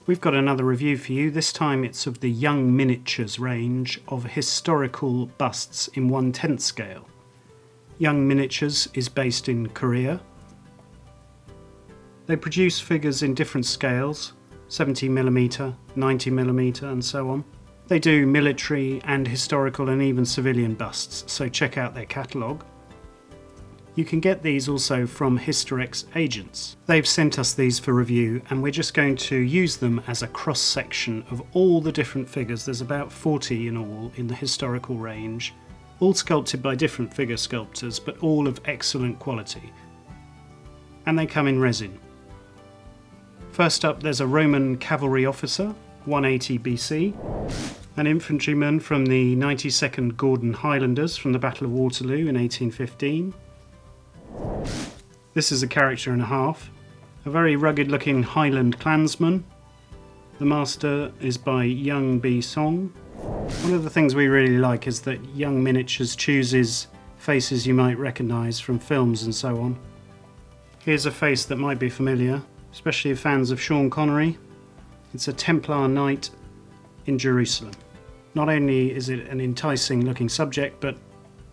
We've got another review for you. This time it's of the Young Miniatures range of historical busts in 1/10 scale. Young Miniatures is based in Korea. They produce figures in different scales, 70mm, 90mm and so on. They do military and historical and even civilian busts, so check out their catalogue. You can get these also from Historex agents. They've sent us these for review and we're just going to use them as a cross-section of all the different figures. There's about 40 in all in the historical range, all sculpted by different figure sculptors, but all of excellent quality. And they come in resin. First up, there's a Roman cavalry officer, 180 BC, an infantryman from the 92nd Gordon Highlanders from the Battle of Waterloo in 1815. This is a character and a half, a very rugged looking Highland clansman. The master is by Young B. Song. One of the things we really like is that Young Miniatures chooses faces you might recognise from films and so on. Here's a face that might be familiar, especially if fans of Sean Connery. It's a Templar Knight in Jerusalem. Not only is it an enticing looking subject, but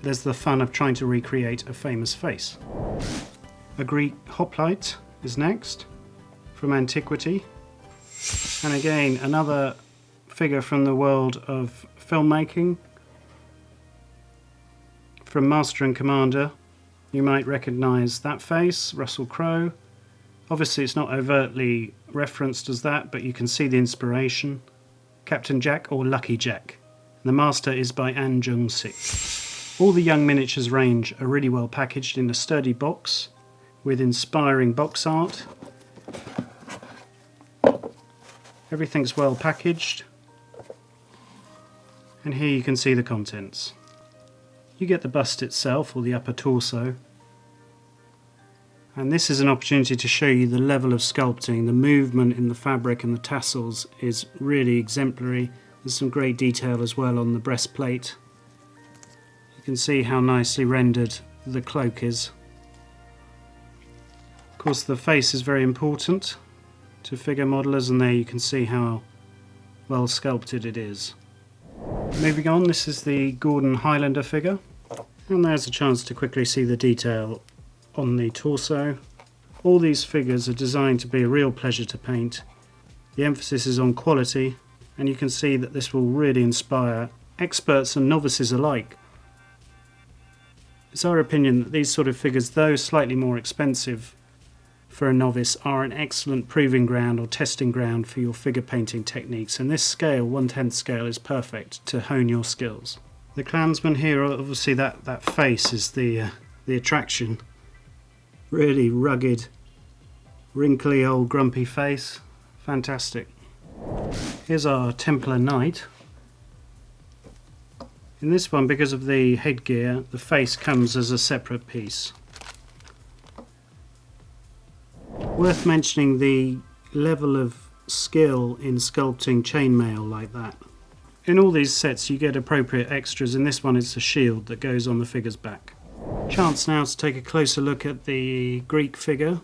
there's the fun of trying to recreate a famous face. A Greek hoplite is next, from antiquity. And again, another figure from the world of filmmaking. From Master and Commander, you might recognise that face, Russell Crowe. Obviously it's not overtly referenced as that, but you can see the inspiration. Captain Jack or Lucky Jack. The Master is by An Jung-sik. All the Young Miniatures range are really well packaged in a sturdy box with inspiring box art. Everything's well packaged. And here you can see the contents. You get the bust itself, or the upper torso. And this is an opportunity to show you the level of sculpting. The movement in the fabric and the tassels is really exemplary. There's some great detail as well on the breastplate. You can see how nicely rendered the cloak is. Of course, the face is very important to figure modelers, and there you can see how well sculpted it is. Moving on, this is the Gordon Highlander figure, and there's a chance to quickly see the detail on the torso. All these figures are designed to be a real pleasure to paint. The emphasis is on quality, and you can see that this will really inspire experts and novices alike. It's our opinion that these sort of figures, though slightly more expensive for a novice, are an excellent proving ground or testing ground for your figure painting techniques, and this scale, 1/10 scale, is perfect to hone your skills. The clansman here, obviously that face is the attraction. Really rugged, wrinkly old grumpy face. Fantastic. Here's our Templar Knight. In this one, because of the headgear, the face comes as a separate piece. Worth mentioning the level of skill in sculpting chainmail like that. In all these sets you get appropriate extras. In this one it's a shield that goes on the figure's back. Chance now to take a closer look at the Greek figure.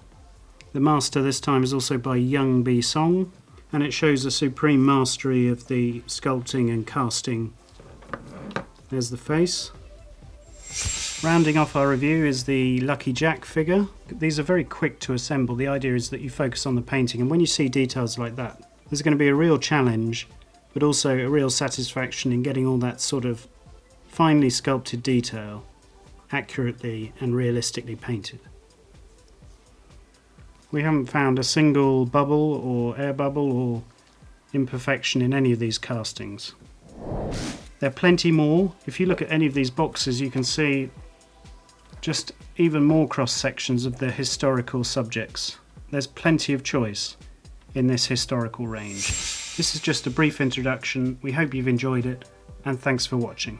The master this time is also by Young B. Song, and it shows a supreme mastery of the sculpting and casting. There's the face. Rounding off our review is the Lucky Jack figure. These are very quick to assemble. The idea is that you focus on the painting, and when you see details like that, there's going to be a real challenge, but also a real satisfaction in getting all that sort of finely sculpted detail accurately and realistically painted. We haven't found a single bubble or air bubble or imperfection in any of these castings. There are plenty more. If you look at any of these boxes, you can see just even more cross sections of the historical subjects. There's plenty of choice in this historical range. This is just a brief introduction. We hope you've enjoyed it, and thanks for watching.